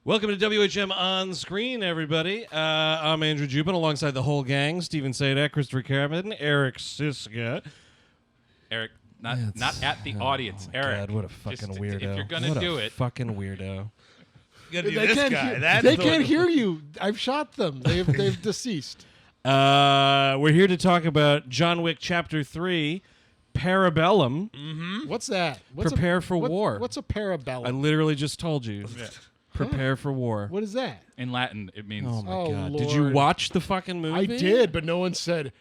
Welcome to WHM On-Screen, everybody. I'm Andrew Jubin, alongside the whole gang, Steven Sadek, Christopher Carabin, Eric Siska. Eric, not at the audience. Eric, God, what a fucking weirdo. If you're gonna do it, fucking weirdo. They can't hear you. I've shot them. They've deceased. We're here to talk about John Wick Chapter 3, Parabellum. Mm-hmm. What's that? Prepare for war. What's a parabellum? I literally just told you. Yeah. Prepare for war. What is that? In Latin, it means. Oh my Oh, God! Lord. Did you watch the fucking movie? I did, but no one said.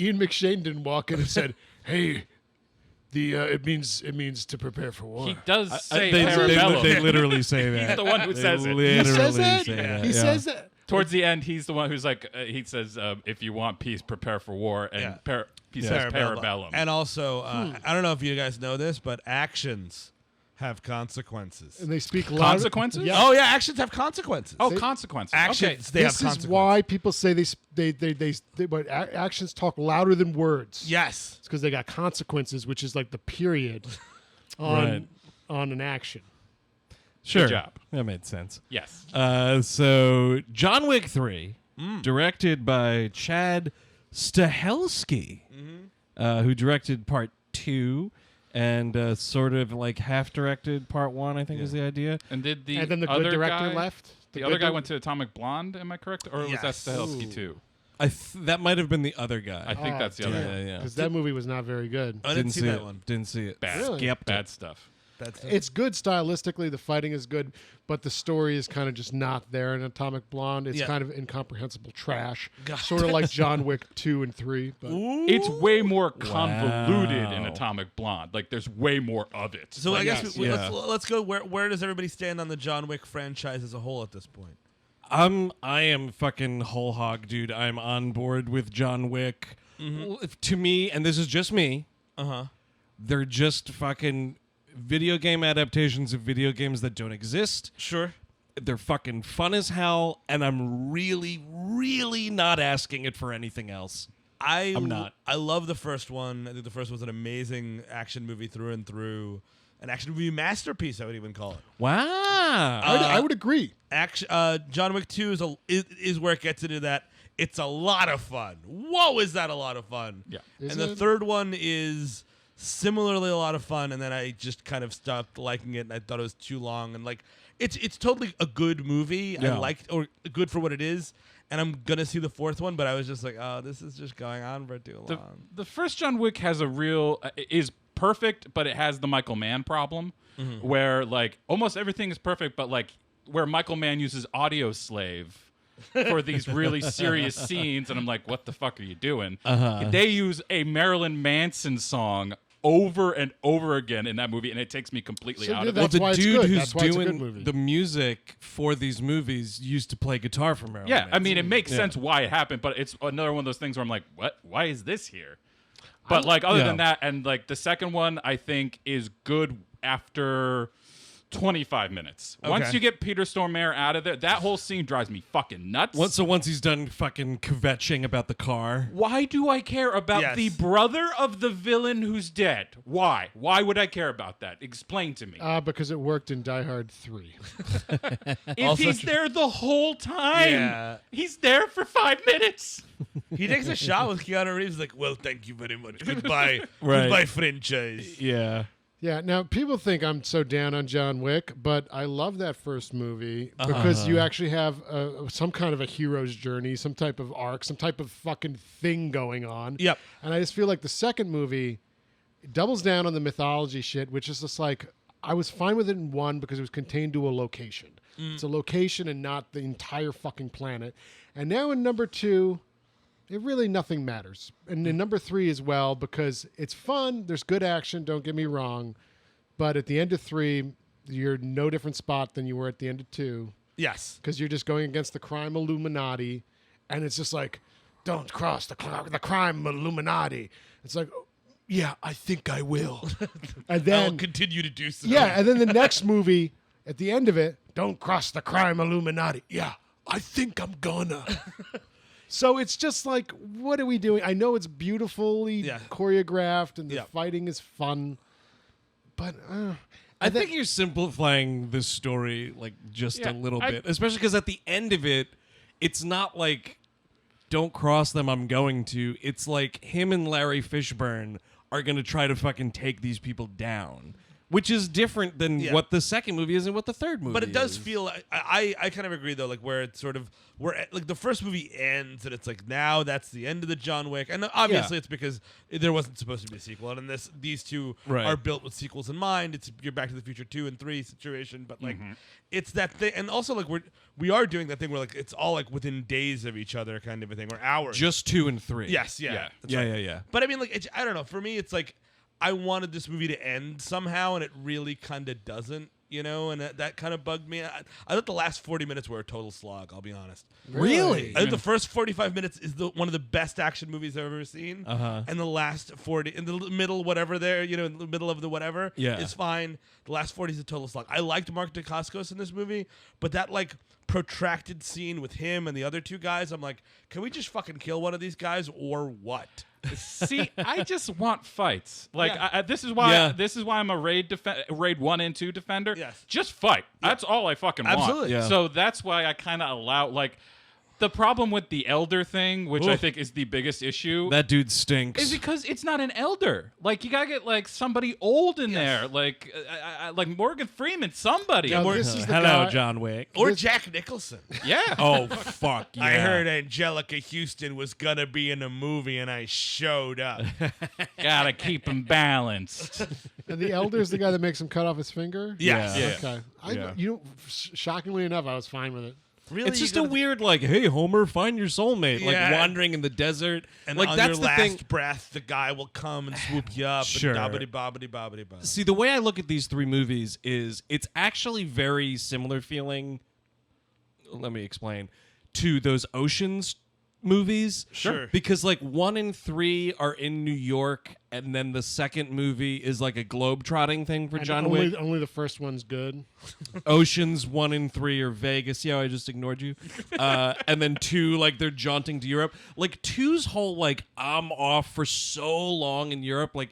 Ian McShane didn't walk in and said, "Hey, it means to prepare for war." He does say They Parabellum. literally say that. He's the one who says it. He says Literally that. say that. He yeah. says that. Towards the end, he's the one who's like, he says, if you want peace, prepare for war. And he says Parabellum. And also, I don't know if you guys know this, but actions have consequences. And they speak loud. Consequences? Yeah. Oh, yeah, actions have consequences. Oh, consequences. Actions, Okay. they have This consequences. is why people say but actions talk louder than words. Yes. It's because they got consequences, which is like the period on an action. Sure. Good job. That made sense. Yes. So John Wick 3, directed by Chad Stahelski, who directed part 2 and sort of like half directed part 1, I think is the idea. And did the And then the other good director guy, left. The other guy went to Atomic Blonde, am I correct? Or was that Yes. Stahelski too? That might have been the other guy. I think that's the other guy. yeah. Because that movie was not very good. I didn't see that it. one. Didn't see it. Bad. Really? Skipped Bad it. stuff. That's It's good stylistically. The fighting is good, but the story is kind of just not there in Atomic Blonde. It's Yeah. kind of incomprehensible trash, God. sort of like John Wick 2 and 3. But It's way more convoluted in Wow. Atomic Blonde. Like, there's way more of it. So I guess yeah. let's go. Where does everybody stand on the John Wick franchise as a whole at this point? I am fucking whole hog, dude. I'm on board with John Wick. To me, and this is just me, they're just fucking video game adaptations of video games that don't exist. Sure. They're fucking fun as hell, and I'm really, really not asking it for anything else. I'm not. I love the first one. I think the first was an amazing action movie through and through. An action movie masterpiece, I would even call it. Wow. I would agree. John Wick 2 is where it gets into that. It's a lot of fun. Whoa, is that a lot of fun? Yeah. Is And the it? third one is similarly a lot of fun, and then I just kind of stopped liking it, and I thought it was too long. And like, it's totally a good movie. Yeah. I liked, or good for what it is. And I'm gonna see the fourth one, but I was just like, oh, this is just going on for too long. The first John Wick has a real is perfect, but it has the Michael Mann problem, where like almost everything is perfect, but like where Michael Mann uses Audio Slave for these really serious scenes, and I'm like, what the fuck are you doing? They use a Marilyn Manson song over and over again in that movie, and it takes me completely So out did of that- Well, it. That's why the it's dude good. who's That's why it's a good doing movie. the music for these movies used to play guitar for Marilyn Yeah, I Manson. mean, it makes sense why it happened, but it's another one of those things where I'm like, what? Why is this here? But like, other than that, and like the second one, I think is good after 25 minutes. Once Okay. you get Peter Stormare out of there, that whole scene drives me fucking nuts. Once he's done fucking kvetching about the car. Why do I care about Yes. the brother of the villain who's dead? Why? Why would I care about that? Explain to me. Because it worked in Die Hard 3. If also he's there the whole time, Yeah. he's there for 5 minutes. He takes a shot with Keanu Reeves, like, well, thank you very much. Goodbye. Right. Goodbye, franchise. Yeah. Yeah, now people think I'm so down on John Wick, but I love that first movie because you actually have some kind of a hero's journey, some type of arc, some type of fucking thing going on. Yep. And I just feel like the second movie doubles down on the mythology shit, which is just like, I was fine with it in one because it was contained to a location. It's a location and not the entire fucking planet. And now in number 2, it really nothing matters. And in number 3 as well, because it's fun, there's good action, don't get me wrong. But at the end of 3, you're no different spot than you were at the end of 2. Yes. Because you're just going against the crime Illuminati. And it's just like, don't cross the crime Illuminati. It's like, oh, yeah, I think I will. And I'll then, continue to do so. yeah, and then the next movie, at the end of it, don't cross the crime Illuminati. Yeah, I think I'm gonna. So it's just like, what are we doing? I know it's beautifully choreographed and the fighting is fun, but I think you're simplifying this story like just a little bit, especially because at the end of it, it's not like don't cross them, I'm going to. It's like him and Larry Fishburne are going to try to fucking take these people down, which is different than what the second movie is and what the third movie is. But it does feel, I kind of agree, though, like where it's sort of, like the first movie ends and it's like, now that's the end of the John Wick. And obviously it's because there wasn't supposed to be a sequel. And these two are built with sequels in mind. It's your Back to the Future 2 and 3 situation. But like, it's that thing. And also like we are doing that thing where like, it's all like within days of each other kind of a thing, or hours. Just 2 and 3. Yes, yeah. Yeah. But I mean, like, I don't know. For me, it's like, I wanted this movie to end somehow, and it really kind of doesn't, you know, and that kind of bugged me. I thought the last 40 minutes were a total slog, I'll be honest. Really? I think the first 45 minutes is one of the best action movies I've ever seen. And the last 40, in the middle, whatever there, you know, in the middle of the whatever, is fine. The last 40 is a total slog. I liked Mark Dacascos in this movie, but that, like, protracted scene with him and the other two guys, I'm like, can we just fucking kill one of these guys or what? See, I just want fights. Like this is why I'm a raid 1 and 2 defender. Yes. Just fight. That's all I fucking want. Absolutely. Yeah. So that's why I kind of allow, like, the problem with the elder thing, which I think is the biggest issue. That dude stinks. Is because it's not an elder. Like, you gotta get like somebody old in there, like Morgan Freeman, somebody. Now, Or- this is the Hello, guy- John Wick. Or Jack Nicholson. yeah. Oh, fuck yeah. I heard Angelica Houston was gonna be in a movie, and I showed up. Gotta keep him balanced. And the elder's the guy that makes him cut off his finger? Yes. Yeah. Okay. You know, shockingly enough, I was fine with it. Really? It's just a weird, like, hey, Homer, find your soulmate. Like, wandering in the desert. And like, on that's your the last thing. breath, the guy will come and swoop you up. Sure. And bobbity. See, the way I look at these 3 movies is it's actually very similar feeling, let me explain, to those Oceans movies. Sure. Because, like, 1 and 3 are in New York, and then the second movie is like a globe-trotting thing for And John Wick. only the first one's good. Oceans 1 and 3 are Vegas. See how I just ignored you? And then 2, like, they're jaunting to Europe. Like, 2's whole, like, I'm off for so long in Europe. Like,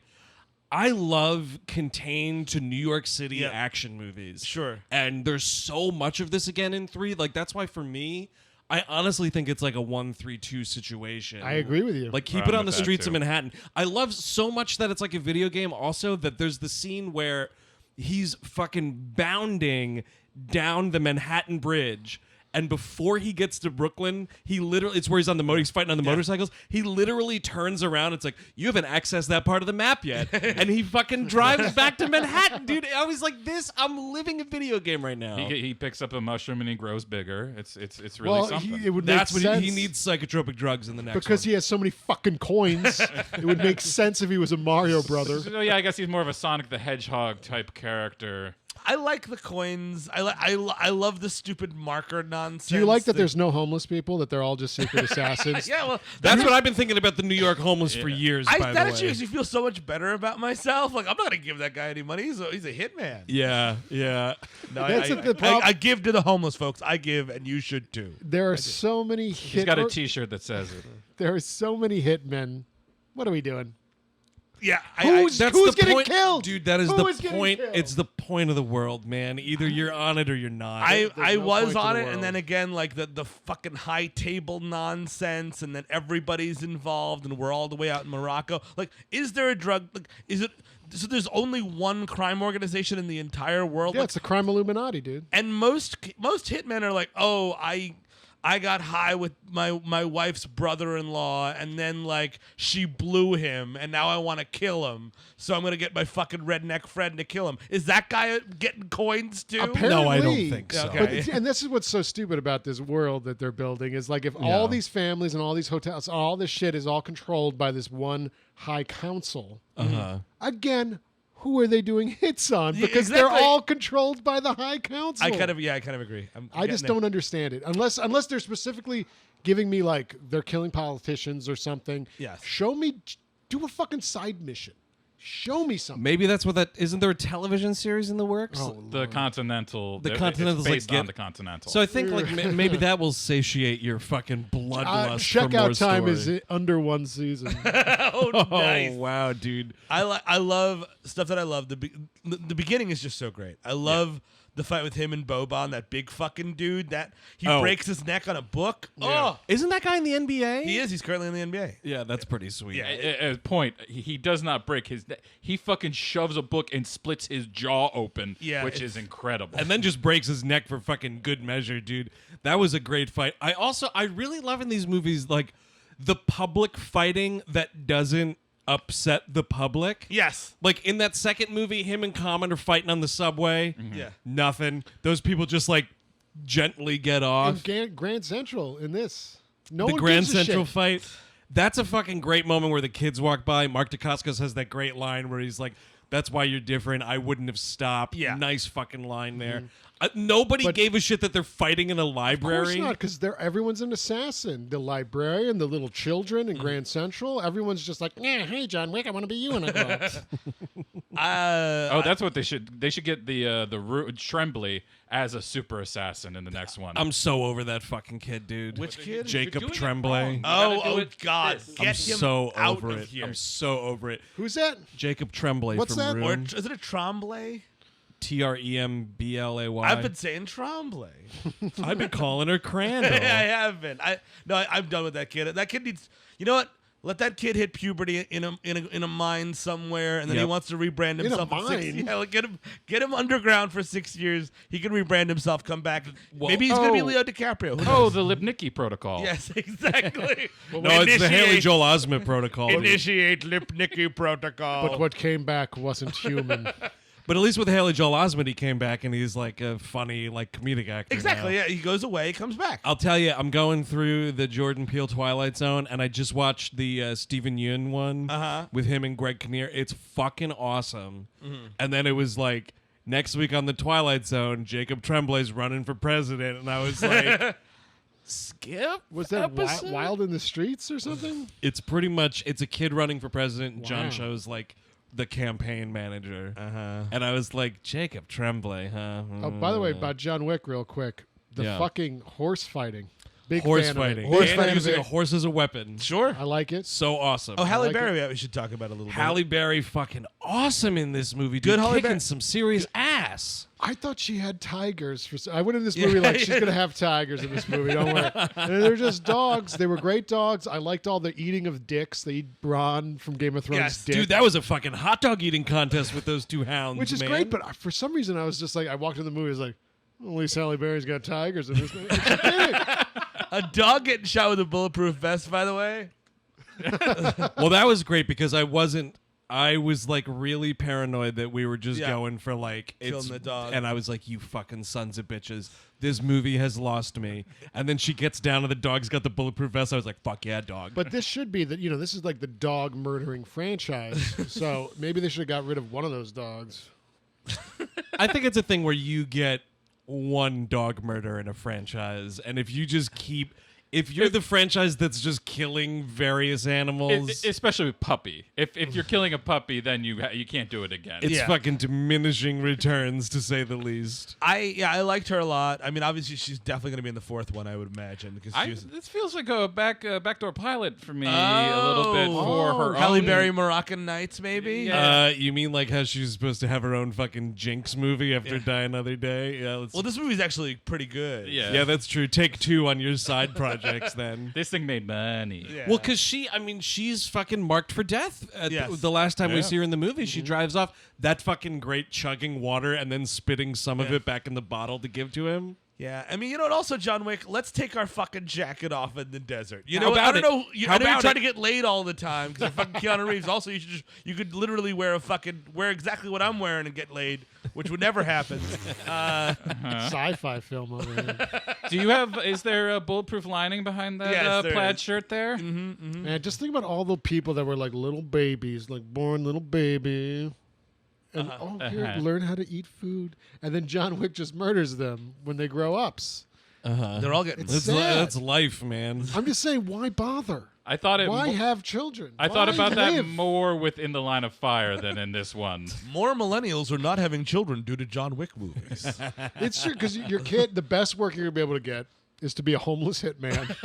I love contained to New York City action movies. Sure. And there's so much of this again in 3. Like, that's why for me, I honestly think it's like a 1-3-2 situation. I agree with you. Like, keep I'm it on with the that streets too. of Manhattan. I love so much that it's like a video game also that there's the scene where he's fucking bounding down the Manhattan Bridge. And before he gets to Brooklyn, it's where he's on the he's fighting on the motorcycles. He literally turns around. It's like, you haven't accessed that part of the map yet. And he fucking drives back to Manhattan, dude. I was like, I'm living a video game right now. He picks up a mushroom and he grows bigger. It's really something. it would That's make what sense he needs psychotropic drugs in the next because one. he has so many fucking coins. It would make sense if he was a Mario brother. So, yeah, I guess he's more of a Sonic the Hedgehog type character. I like the coins. I love the stupid marker nonsense. Do you like that there's no homeless people? That they're all just secret assassins? Yeah, well, That's what I've been thinking about the New York homeless for years, by the that way. actually makes me feel so much better about myself. Like, I'm not gonna give that guy any money. He's a hitman. Yeah. No, That's the problem. I give to the homeless folks. I give, and you should too. There are so many He's got a T-shirt that says it. There are so many hitmen. What are we doing? Yeah, Who's That's who's the getting point, killed? dude. That is Who the is getting point. killed? It's the point of the world, man. Either you're on it or you're not. I no was point to on the it, and world. then again, like the fucking high table nonsense, and then everybody's involved, and we're all the way out in Morocco. Like, is there a drug? Like, is it? So there's only one crime organization in the entire world. Yeah, Like, it's the crime Illuminati, dude. and most hitmen are like, oh, I got high with my wife's brother-in-law, and then like she blew him, and now I want to kill him, so I'm gonna get my fucking redneck friend to kill him. Is that guy getting coins too? Apparently, No, I don't think so. Okay. But, and this is what's so stupid about this world that they're building is like if all these families and all these hotels, all this shit is all controlled by this one high council. Again, who are they doing hits on? Yeah, Because exactly. they're all controlled by the high council. I kind of agree. I just don't understand it unless they're specifically giving me like they're killing politicians or something. Yes. Show me, do a fucking side mission. Show me something. Maybe that's what that isn't. There a television series in the works? Oh, The Continental. The Continental's it's based like on the Continental. So I think like maybe that will satiate your fucking bloodlust. for more checkout time story. is under one season. Oh, nice. Wow, dude. I love stuff that I love. The beginning is just so great. I love the fight with him and Boban, that big fucking dude that he breaks his neck on a book. Yeah. Oh, Isn't that guy in the NBA? he is. He's currently in the NBA. Yeah, that's pretty sweet. Yeah. At a point, he does not break his neck. He fucking shoves a book and splits his jaw open, which is incredible. And then just breaks his neck for fucking good measure, dude. That was a great fight. I really love in these movies like the public fighting that doesn't upset the public. Yes. Like in that second movie, him and Common are fighting on the subway. Yeah. Nothing. Those people just like gently get off. In Grand Central in this. No The one Grand gives a Central shit. fight. That's a fucking great moment where the kids walk by. Mark Dacascos has that great line where he's like, "That's why you're different. I wouldn't have stopped." Yeah. Nice fucking line there. Nobody But- gave a shit that they're fighting in a Of course library. not, because everyone's an assassin. The librarian, the little children in Mm. Grand Central, everyone's just like, yeah, hey, John Wick, I want to be you when I grow up. That's what they should. They should get the Tremblay as a super assassin in the next one. I'm so over that fucking kid, dude. Which kid? Jacob You're doing it Tremblay. wrong. Oh God! I'm Get him so out over of it. here. I'm so over it. Who's that? Jacob Tremblay What's from that? Or Room. is it a Tremblay? Tremblay. I've been saying Tremblay. I've been calling her Crandall. I have been. I'm done with that kid. That kid needs. You know what? Let that kid hit puberty in a mine somewhere, and then he Yep. wants to rebrand In a himself. mine? Yeah, like get him underground for 6 years. He can rebrand himself, come back. Well- Maybe he's gonna be Oh. Leo DiCaprio. Who Oh, knows? the Lipnicki protocol. Yes, exactly. No, it's the Haley Initiate- Joel Osment protocol. Initiate Lipnicki protocol. But what came back wasn't human. But at least with Haley Joel Osment, he came back and he's like a funny, like comedic actor. Exactly. now. Yeah, he goes away, comes back. I'll tell you, I'm going through the Jordan Peele Twilight Zone, and I just watched the Stephen Yeun one with him and Greg Kinnear. It's fucking awesome. And then it was like next week on the Twilight Zone, Jacob Tremblay's running for president, and I was like, skip. Was that episode? Wild in the Streets or something? It's pretty much it's a kid running for president. And John Wow. Cho's like the campaign manager, and I was like, Jacob Tremblay, huh? Oh, by the way, about John Wick, real quick. The Yeah. fucking horse fighting. Big horse fan of it. fighting. Horse And fighting using is a it. horse as a weapon. Sure. I like it. So awesome. Oh, Halle like Berry, we should talk about a little Halle bit. Berry fucking awesome in this movie. Dude, Good Halle kicking Berry. some serious ass. I thought she had tigers. I went in this movie like she's gonna have tigers in this movie. Don't worry. And they're just dogs. They were great dogs. I liked all the eating of dicks. They eat Bronn from Game of Thrones. Yes, dick, Dude, that was a fucking hot dog eating contest with those two hounds, which is man. great. But for some reason, I was just like, I walked in the movie. I was like, well, at least Halle Berry's got tigers in this movie. It's kidding. A dog getting shot with a bulletproof vest, by the way. Well, that was great because I was like really paranoid that we were just Yeah. going for like Killing the dog. and I was like, you fucking sons of bitches, this movie has lost me. And then she gets down and the dog's got the bulletproof vest. I was like, fuck yeah, dog. But this should be that, this is like the dog murdering franchise. So maybe they should have got rid of one of those dogs. I think it's a thing where you get one dog murder in a franchise, and if you just keep. If you're the franchise that's just killing various animals, Especially with puppy. If you're killing a puppy, then you can't do it again. it's Yeah. fucking diminishing returns, to say the least. I liked her a lot. I mean, obviously she's definitely going to be in the fourth one, I would imagine, because she was This feels like a backdoor pilot for me a little bit for her Halle own. Berry Moroccan Nights, maybe. Yeah. You mean like how she's supposed to have her own fucking Jinx movie after Die Another Day? Yeah, Well, this movie's actually pretty good. Yeah. that's true. Take two on your side projects then. This thing made money. Yeah. Well, because she's fucking marked for death. Yes. The last time we Yeah. see her in the movie, she drives off that fucking great chugging water and then spitting some of Yeah. it back in the bottle to give to him. Yeah, I mean, also, John Wick, let's take our fucking jacket off in the desert. You How know, I about don't it? know. How I know you're about trying it? to get laid all the time because you're fucking Keanu Reeves. Also, you could literally wear exactly what I'm wearing and get laid, which would never happen. Sci-fi film over here. Is there a bulletproof lining behind that Yes, there plaid is. shirt there? Man, just think about all the people that were like little babies, like born little baby. And here, learn how to eat food. And then John Wick just murders them when they grow ups. They're all getting. It's That's sad. that's life, man. I'm just saying, why bother? I thought it. Why have children? I thought Why about that live? more within the Line of Fire than in this one. More millennials are not having children due to John Wick movies. It's true, because your kid, the best work you're going to be able to get is to be a homeless hitman.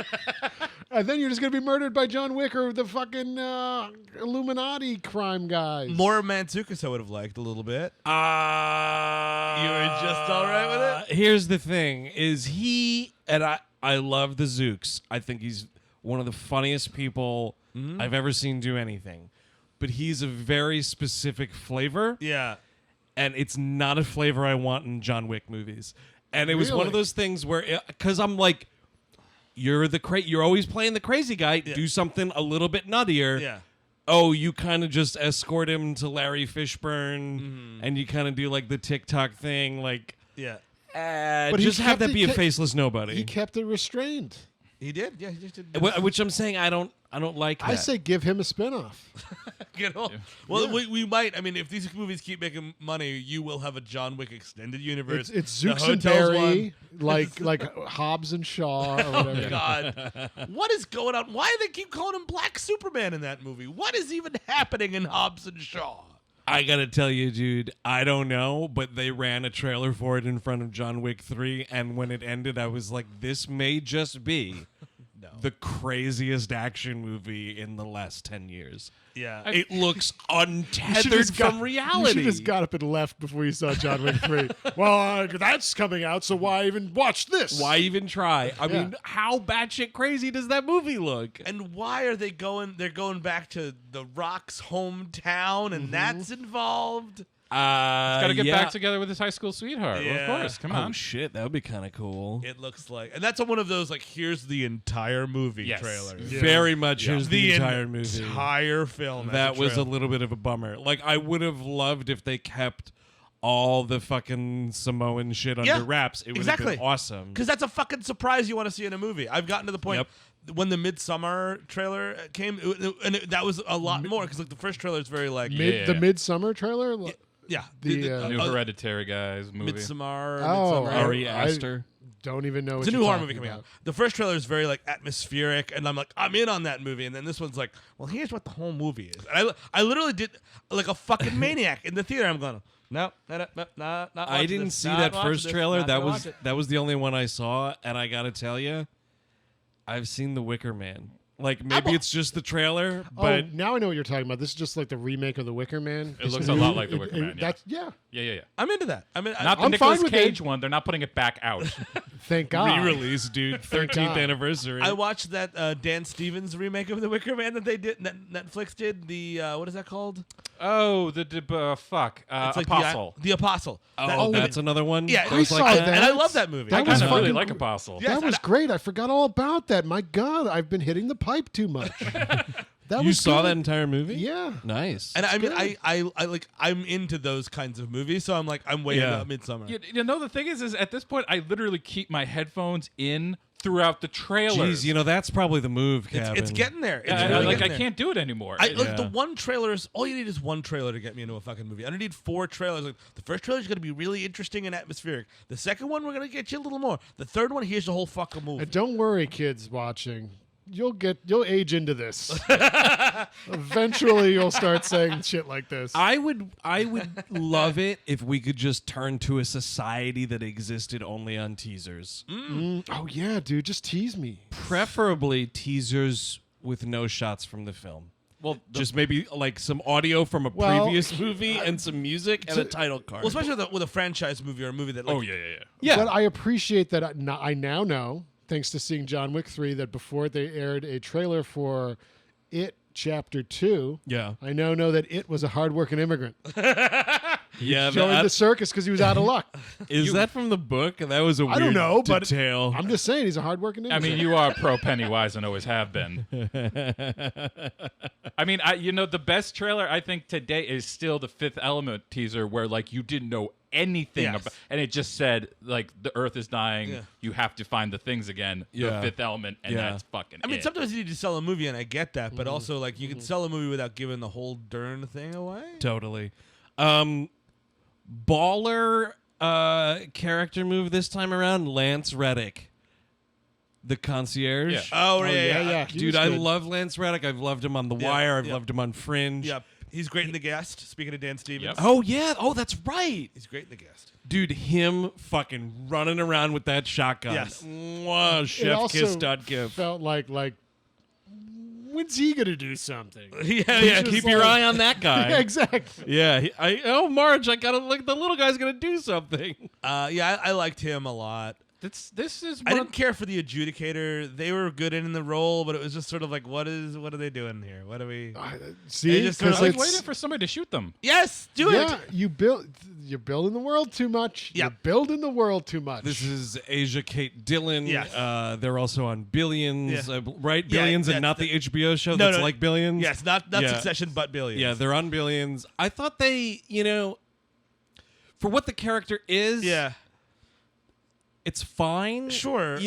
And then you're just going to be murdered by John Wick or the fucking Illuminati crime guys. More Mantzoukas I would have liked a little bit. You were just all right with it? Here's the thing: is he and I love the Zooks. I think he's one of the funniest people I've ever seen do anything. But he's a very specific flavor. Yeah. And it's not a flavor I want in John Wick movies. And it was one of Really? those things where, because I'm like, you're always playing the crazy guy. Yeah. Do something a little bit nuttier. Yeah. Oh, you kind of just escort him to Larry Fishburne, and you kind of do like the TikTok thing, like, Yeah. But he just have kept that it- be a kept- faceless nobody. He kept it restrained. He did? Yeah, he just did. Which I'm saying I don't like that. I say give him a spinoff. Get on. Well, we might. I mean, if these movies keep making money, you will have a John Wick extended universe. It's The Zooks and Hotels Barry, like Hobbs and Shaw or whatever. Oh, God. What is going on? Why do they keep calling him Black Superman in that movie? What is even happening in Hobbs and Shaw? I gotta tell you, dude, I don't know, but they ran a trailer for it in front of John Wick 3, and when it ended, I was like, this may just be the craziest action movie in the last 10 years. Yeah. It looks You should untethered just from got- reality. You should just got up and left before you saw John Wick 3. Well, that's coming out, so why even watch this? Why even try? I Yeah. mean, how batshit crazy does that movie look? And why are they going? They're going back to The Rock's hometown, and that's involved. Got to get back together with his high school sweetheart. Well, Yeah. of course. Come Oh on. shit, that would be kind of cool. It looks like, and that's one of those like, here's the entire movie Yes. trailer. Very much. Here's the entire movie. Entire film. That was a trailer. little bit of a bummer. Like, I would have loved if they kept all the fucking Samoan shit under wraps. It would have been awesome. Because that's a fucking surprise you want to see in a movie. I've gotten to the point when the Midsummer trailer came, that was a lot more. Because like the first trailer is very like The Midsummer trailer? New Hereditary guys movie. Midsummer. Oh, Midsummer. Ari Aster. Don't even know what It's a you're new horror talking movie coming about. out. The first trailer is very like atmospheric, and I'm like, I'm in on that movie. And then this one's like, well, here's what the whole movie is. And I literally did like a fucking maniac in the theater. I'm going, no, not I didn't see that first trailer. That was the only one I saw, and I gotta tell you, I've seen The Wicker Man. Like, maybe it's just the trailer, but now I know what you're talking about. This is just like the remake of The Wicker Man. It looks a lot like The Wicker Man, yeah. Yeah. Yeah. I'm into that. I mean, Not the I'm Nicolas fine with Cage it. one. They're not putting it back out. Thank God. re-release, dude. 13th God. anniversary. I watched that Dan Stevens remake of The Wicker Man that they did. Netflix did the what is that called? Oh, fuck. It's like Apostle. The Apostle. oh, that's another one. Yeah, That was I like saw that? that. and I love that movie. That I was kind of really fucking- like Apostle. Yeah. That was great. I forgot all about that. My God, I've been hitting the pipe too much. That You was saw good. that entire movie? Yeah. Nice. And I mean, good. I like I'm into those kinds of movies, so I'm like I'm way Yeah. into Midsummer. You know, the thing is at this point, I literally keep my headphones in throughout the trailers. Jeez, that's probably the move, Kevin. It's getting there. It's I really getting there. can't do it anymore. Look, the one trailer is all you need is one trailer to get me into a fucking movie. I don't need 4 trailers. Like the first trailer is going to be really interesting and atmospheric. The second one we're going to get you a little more. The third one, here's the whole fucking movie. And don't worry, kids watching. You'll age into this. Eventually, you'll start saying shit like this. I would love it if we could just turn to a society that existed only on teasers. Oh yeah, dude, just tease me. Preferably teasers with no shots from the film. well, Just maybe like some audio from a Well, previous movie and some music and a title card. Well, especially with a franchise movie or a movie that. Like, yeah. But I appreciate that I now know, thanks to seeing John Wick 3, that before they aired a trailer for It Chapter 2, Yeah. I now know that It was a hardworking immigrant. Yeah. Joined the circus because he was out of luck. Is that from the book? That was a weird I don't know, but detail. I'm just saying he's a hardworking I immigrant. mean, you are pro Pennywise and always have been. I mean, the best trailer I think today is still the Fifth Element teaser, where like you didn't know anything Yes. about, and it just said like the Earth is dying. Yeah. You have to find the things again. Yeah. The Fifth Element, and Yeah. that's fucking. I mean, it. sometimes you need to sell a movie, and I get that, but also like you can sell a movie without giving the whole darn thing away. Totally. Baller character move this time around, Lance Reddick. the concierge. Yeah. Oh, yeah. He Dude, was I good. love Lance Reddick. I've loved him on The Yeah, Wire. I've yeah. loved him on Fringe. Yep. He's great in The Guest. Speaking of Dan Stevens. Yep. Oh, yeah. Oh, that's right. He's great in The Guest. Dude, him fucking running around with that shotgun. Yes. Mwah, It chef also kiss dot gif. felt like when's he gonna do something? Yeah, just keep your like- eye on that guy. Yeah, exactly. Yeah, Marge, I gotta like the little guy's gonna do something. I liked him a lot. This is I one didn't care for the adjudicator. They were good in the role, but it was just sort of like, what are they doing here? What are we? See, just sort of because I like was waiting for somebody to shoot them. Yes, do yeah, it. you're building the world too much. Yeah. You're building the world too much. This is Asia Kate Dillon. Yes. They're also on Billions, Yeah. right? Yeah, Billions and that's not the HBO show No, that's no. like Billions. Yes, not Yeah. Succession, but Billions. Yeah, they're on Billions. I thought they, for what the character is, yeah. it's fine. Sure.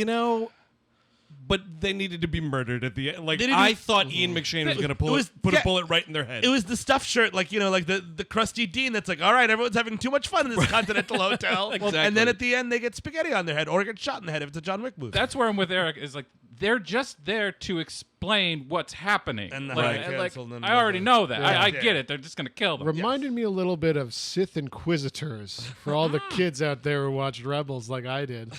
But they needed to be murdered at the end. Like, They didn't- I thought Ian McShane was going to put a bullet right in their head. It was the stuffed shirt, like the crusty dean that's like, all right, everyone's having too much fun in this Continental Hotel. Exactly. And then at the end, they get spaghetti on their head or get shot in the head if it's a John Wick movie. That's where I'm with Eric. Is like they're just there to explain what's happening. And like, the canceled and I already know that. Yeah. I get it. They're just gonna kill them. Reminded me a little bit of Sith Inquisitors for all the kids out there who watched Rebels like I did.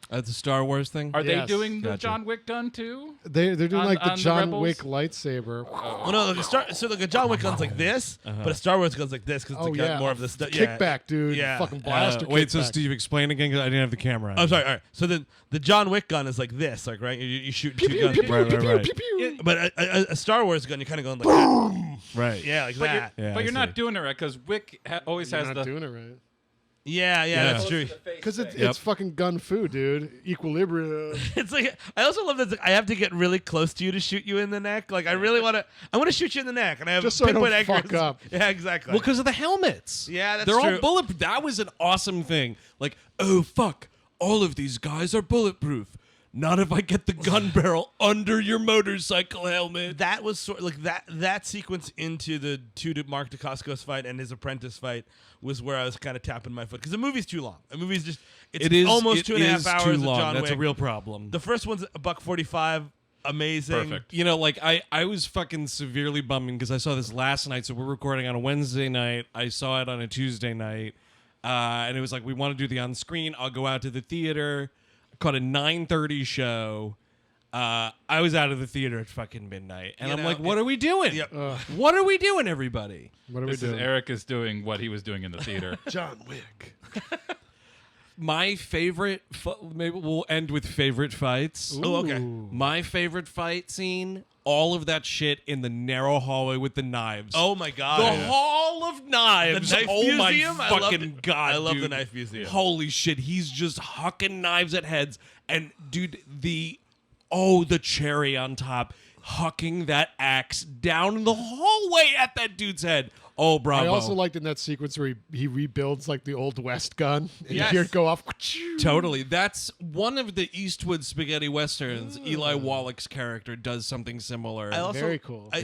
That's a Star Wars thing? Are they Yes. doing the Gotcha. John Wick gun too? They're doing On- like the on the John Rebels? Wick lightsaber. Well, no, a John Wick gun's like this, but a Star Wars gun's like this because Oh it's got yeah, more of the stuff. kickback, dude. Yeah. Fucking blaster. Wait, so kickback. Steve, explain again because I didn't have the camera on. I'm sorry. All right. So the John Wick gun is like this, like right. You shoot Pew, two pew, guns. pew, pew, Right, pew, right, pew, right. pew, pew. But a Star Wars gun, you're kind of going like, Right. yeah, like But that. Yeah, but I you're not see. doing it right because Wick always You're has not the. doing it right. Yeah, Yeah. that's true. Because Yep. it's fucking gun fu, dude. Equilibrium. It's like I also love that it's like, I have to get really close to you to shoot you in the neck. Like I really want to. I want to shoot you in the neck, and I have Just so I don't pinpoint fuck accuracy. up. Yeah, exactly. Well, because of the helmets. Yeah, that's They're true. all bulletproof. That was an awesome thing. Like, oh, fuck. All of these guys are bulletproof. Not if I get the gun barrel under your motorcycle helmet. that was sort of like that sequence into the Mark Dacascos fight and his apprentice fight was where I was kind of tapping my foot because the movie's too long. The movie's just it's almost 2.5 hours too of long. John That's Wick. a real problem. The first one's $1:45. Amazing. Perfect. Like I was fucking severely bumming because I saw this last night. So we're recording on a Wednesday night. I saw it on a Tuesday night, and it was like we want to do the on-screen. I'll go out to the theater. Caught a 9:30 show. I was out of the theater at fucking midnight, and You I'm know, like, "What are we doing? Yep. What are we doing, everybody?" What are we This is doing? Eric is doing what he was doing in the theater. John Wick. My favorite. Maybe we'll end with favorite fights. Oh, okay. Ooh. My favorite fight scene. All of that shit in the narrow hallway with the knives. Oh my god. The Hall of Knives. The knife oh museum? my I love fucking it. god! I love dude. the knife museum. Holy shit! He's just hucking knives at heads, and dude, the cherry on top, hucking that axe down the hallway at that dude's head. Oh, bravo! I also liked in that sequence where he rebuilds like the old West gun. And Yes. you hear it go off. Totally. That's one of the Eastwood spaghetti westerns. Eli Wallach's character does something similar. I also, Very cool. I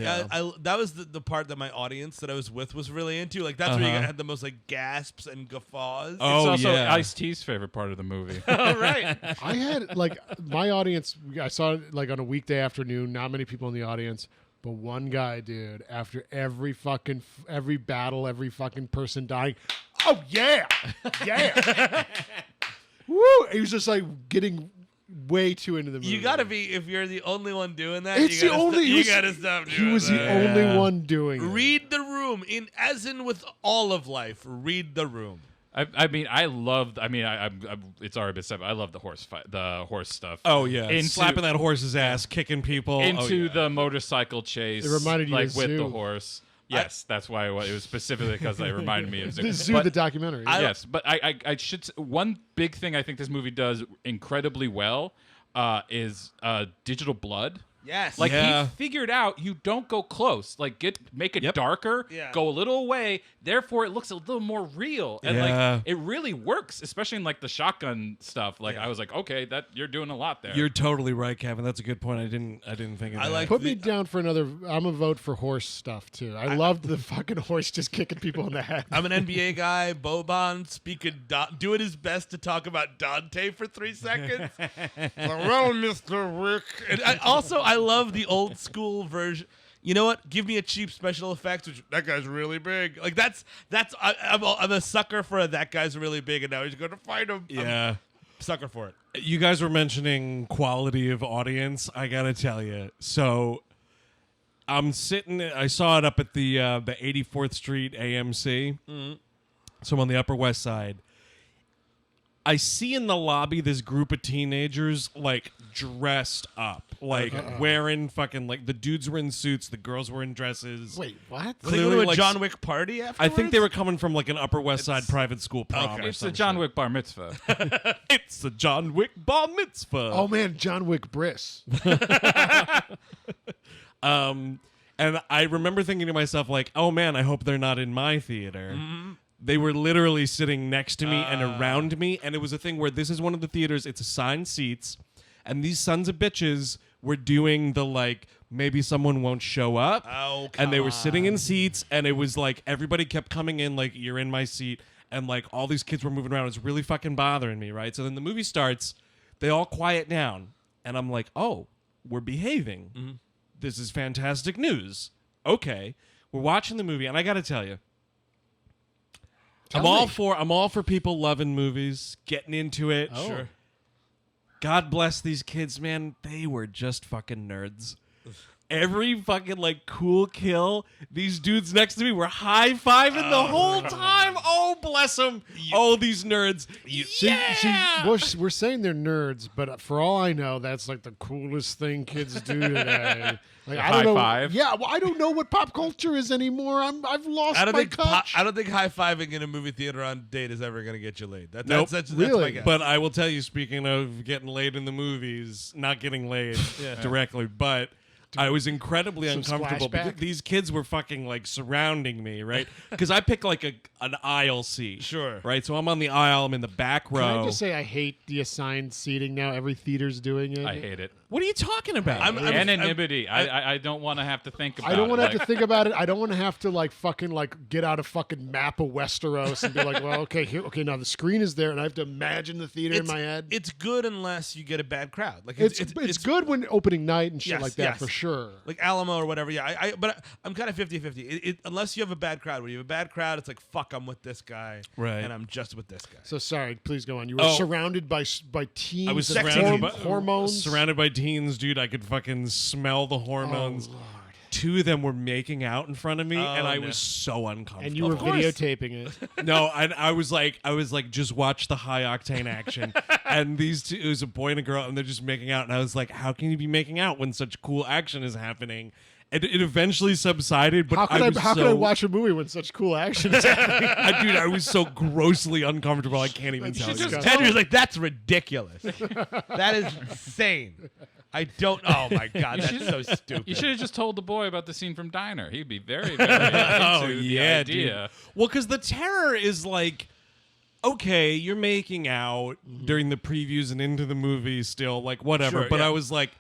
that was the part that my audience that I was with was really into. Like that's where you had the most like gasps and guffaws. Oh, it's also yeah. Ice-T's favorite part of the movie. All right. I had like my audience. I saw it like on a weekday afternoon. Not many people in the audience, but one guy, dude. After every battle, every fucking person dying. Oh yeah, yeah. Woo! He was just like getting way too into the movie. You gotta be if you're the only one doing that. It's you the gotta only. you gotta stop doing He was that. the only one doing it. Read the room as in with all of life. Read the room. It's already been said. But I love the horse fight, the horse stuff. oh yeah, Into- slapping that horse's ass, kicking people into the motorcycle chase. It reminded you like of with the Zoo. horse. Yes, that's why it was specifically because it reminded me of The Zoo, But- the documentary. yes, but I should. One big thing I think this movie does incredibly well is digital blood. Yes. Like Yeah. he figured out you don't go close. Like make it darker, Yeah. go a little away. Therefore, it looks a little more real, and Yeah. like it really works, especially in like the shotgun stuff. Like I was like, okay, that you're doing a lot there. You're totally right, Kevin. That's a good point. I didn't think of that. like- Put me down for another. I'm a vote for horse stuff too. I loved the fucking horse just kicking people in the head. I'm an NBA guy. Boban doing his best to talk about Dante for 3 seconds. Well, Mr. Wick. And I love the old school version. You know what? Give me a cheap special effects. Which that guy's really big. Like I'm a sucker for that guy's really big, and now he's going to fight him. Yeah. Sucker for it. You guys were mentioning quality of audience. I gotta tell you. So I'm sitting. I saw it up at the 84th Street AMC. Mm-hmm. So I'm on the Upper West Side. I see in the lobby this group of teenagers like dressed up, like wearing fucking like the dudes were in suits, the girls were in dresses. Wait, what? Were they Clearly, going to a like, John Wick party afterwards? I think they were coming from like an Upper West Side private school prom. Or it's some a John shit. Wick bar mitzvah. It's a John Wick bar mitzvah. Oh man, John Wick Briss. And I remember thinking to myself, like, oh man, I hope they're not in my theater. Mm-hmm. They were literally sitting next to me and around me. And it was a thing where this is one of the theaters, it's assigned seats. And these sons of bitches were doing the, like, maybe someone won't show up. Oh, and they were come sitting in seats. And it was like everybody kept coming in, like, you're in my seat. And, like, all these kids were moving around. It was really fucking bothering me, right? So then the movie starts. They all quiet down. And I'm like, oh, we're behaving. Mm-hmm. This is fantastic news. Okay. We're watching the movie, and I got to tell you, I'm all for people loving movies, getting into it. Oh. Sure. God bless these kids, man. They were just fucking nerds. Every fucking like cool kill, these dudes next to me were high-fiving the whole time. Oh, bless them. These nerds. We're saying they're nerds, but for all I know, that's like the coolest thing kids do today. Like, I don't know. High five? Yeah, well, I don't know what pop culture is anymore. I've lost I don't my think touch. I don't think high fiving in a movie theater on date is ever going to get you laid. Nope. That's Really? my guess. But I will tell you, speaking of getting laid in the movies, not getting laid directly, but I was incredibly Some uncomfortable because splashback? these kids were fucking like surrounding me, right? Because I picked like an aisle seat. Sure. Right? So I'm on the aisle, I'm in the back row. Can I just say I hate the assigned seating now? Every theater's doing it. I hate it. What are you talking about? Anonymity. I don't want to have to think about it. I don't want to have Like, to think about it. I don't want to have to like fucking like get out a fucking map of Westeros and be like, well, okay, now the screen is there, and I have to imagine the theater in my head. It's good unless you get a bad crowd. Like It's good when opening night and shit Yes, like that yes. for sure. like Alamo or whatever. Yeah, but I'm kind of 50-50. Unless you have a bad crowd. When you have a bad crowd, it's like, fuck, I'm with this guy. Right. And I'm just with this guy. So sorry, please go on. You were surrounded by teens. I was and surrounded by hormones. Surrounded by teens, dude. I could fucking smell the hormones. Oh, Lord. Two of them were making out in front of me, and I no. was so uncomfortable. And you were videotaping it. No, I was like, just watch the high octane action. And these two, it was a boy and a girl, and they're just making out. And I was like, how can you be making out when such cool action is happening? And it eventually subsided, but How could I watch a movie when such cool action is happening? Dude, I was so grossly uncomfortable. I can't even tell you. Andrew's like, that's ridiculous. That is insane. I don't. Oh my god, that's so stupid. You should have just told the boy about the scene from Diner. He'd be very, very into the idea. Dude. Well, because the terror is like, okay, you're making out during the previews and into the movie still, like whatever. Sure, but yeah. I was like,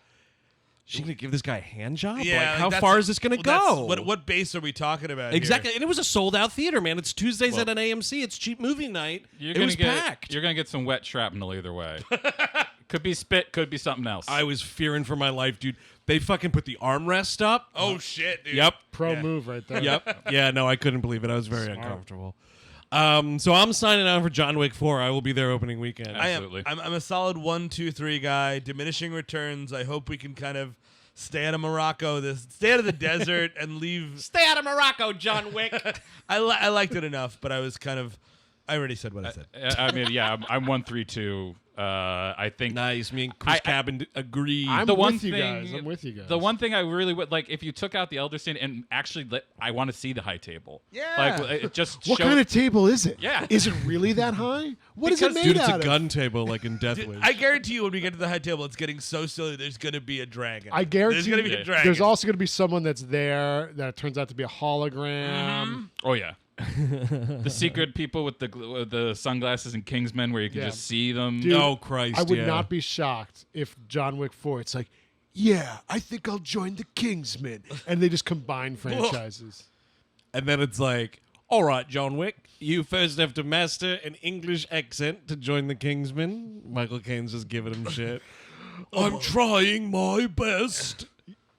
she gonna give this guy a hand job? Yeah, like, how that's- far is this gonna go? What base are we talking about? Exactly, Here? and it was a sold out theater, man. It's Tuesdays Well, at an AMC. It's cheap movie night. It was get, packed. You're gonna get some wet shrapnel either way. Could be spit, could be something else. I was fearing for my life, dude. They fucking put the armrest up. Oh shit, dude. Yep. Pro move right there. Yep. Yeah, no, I couldn't believe it. I was very uncomfortable. So I'm signing on for John Wick 4. I will be there opening weekend. Absolutely. I'm a solid 1, 2, 3 guy. Diminishing returns. I hope we can kind of stay out of Morocco, stay out of the desert, and leave. Stay out of Morocco, John Wick. I liked it enough, but I was kind of. I already said what I said. I mean, yeah, I'm 132. I think Nice. Me and Chris Cabin agree. I'm the with one you thing, guys. I'm with you guys. The one thing I really would like, if you took out the elder scene and actually I want to see the high table. Yeah. Like it just What show- kind of table is it? Yeah. Is it really that high? What is it Because- made Dude, it's out a of? gun table like in Death Wish. I guarantee you, when we get to the high table, it's getting so silly. There's gonna be a dragon. I guarantee there's gonna be you- a dragon. There's also going to be someone that's there that turns out to be a hologram. Oh yeah. The secret people with the sunglasses in Kingsman where you can Yeah. just see them. Dude, Oh, Christ, I would yeah. not be shocked if John Wick 4, it's like, yeah, I think I'll join the Kingsmen. And they just combine franchises. And then it's like, all right, John Wick, you first have to master an English accent to join the Kingsmen. Michael Caine's just giving him shit. I'm trying my best.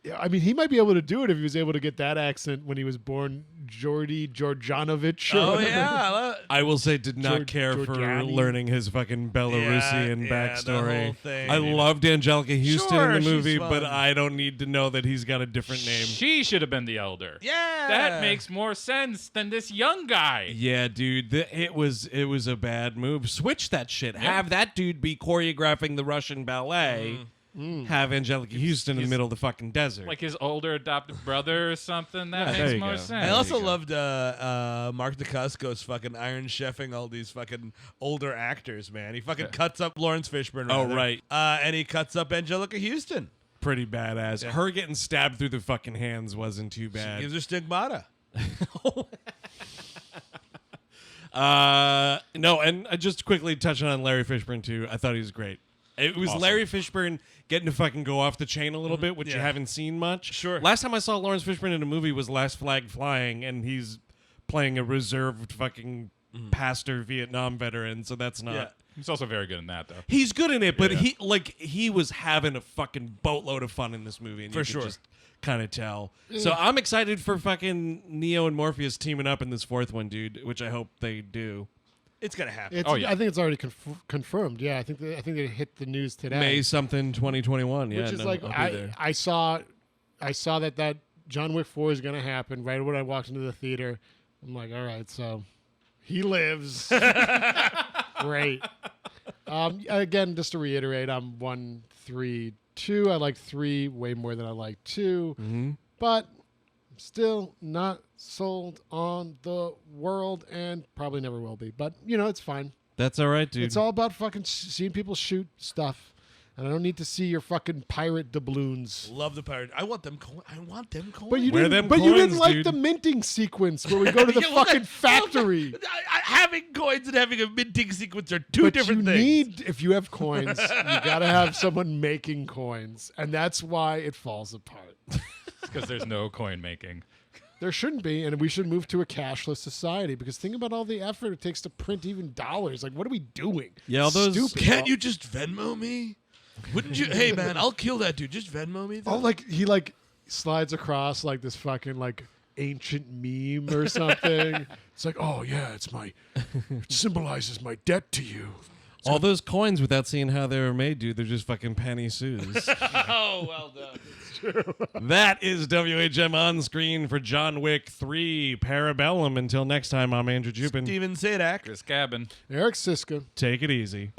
Yeah, I mean, he might be able to do it if he was able to get that accent when he was born Jordy Georgianovich. Or Oh whatever. yeah. I will say, did not care for Georgiani. learning his fucking Belarusian Yeah, the backstory. whole thing. I loved Angelica Houston Sure, in the she's movie, fun. but I don't need to know that he's got a different name. She should have been the elder. Yeah. That makes more sense than this young guy. Yeah, dude, it was a bad move. Switch that shit. Have that dude be choreographing the Russian ballet. Have Angelica Houston in the he's- middle of the fucking desert. Like his older adopted brother or something. That Yeah, there makes you more go. sense. I also loved Mark Dacascos fucking Iron Chefing all these fucking older actors, man. He fucking cuts up Lawrence Fishburne. Oh, rather. right. And he cuts up Angelica Houston. pretty badass. Yeah. Her getting stabbed through the fucking hands wasn't too bad. Gives her stigmata. No, and just quickly touching on Larry Fishburne too. I thought he was great. It was Awesome. Larry Fishburne getting to fucking go off the chain a little bit, which you Yeah. haven't seen much. Sure. Last time I saw Lawrence Fishburne in a movie was Last Flag Flying, and he's playing a reserved fucking pastor Vietnam veteran. So that's not. Yeah. He's also very good in that, though. He's good in it, but Yeah. he was having a fucking boatload of fun in this movie, and For you could sure. just kind of tell. So I'm excited for fucking Neo and Morpheus teaming up in this fourth one, dude. Which I hope they do. It's gonna happen. It's, Oh, yeah. I think it's already confirmed. Yeah, I think they hit the news today. May something 2021. Yeah, which is no, like I'll be there. I saw that John Wick 4 is going to happen right when I walked into the theater. I'm like, all right, so he lives. Great. Again, just to reiterate, I'm 1, 3, 2. I like 3 way more than I like 2, but still not sold on the world and probably never will be. But it's fine. That's all right, dude. It's all about fucking seeing people shoot stuff. And I don't need to see your fucking pirate doubloons. Love the pirate. I want them. I want them coins. But you Wear didn't. them But you didn't coins, like dude. the minting sequence where we go to the Yeah, well, fucking that- factory. Having coins and having a minting sequence are two But different you things. need, if you have coins, you gotta have someone making coins, and that's why it falls apart. Because there's no coin making. There shouldn't be, and we should move to a cashless society. Because think about all the effort it takes to print even dollars. Like, what are we doing? Yeah, all those- Stupid. Can't you just Venmo me? Wouldn't you? Hey man, I'll kill that dude. Just Venmo me. Oh, like he slides across like this fucking like ancient meme or something. It's like, oh yeah, it symbolizes my debt to you. all those coins without seeing how they were made, dude. They're just fucking penny sous. Oh, well done. That is WHM on screen for John Wick 3 Parabellum. Until next time, I'm Andrew Jupin. Steven Sadak. Chris Cabin. Eric Siska. Take it easy.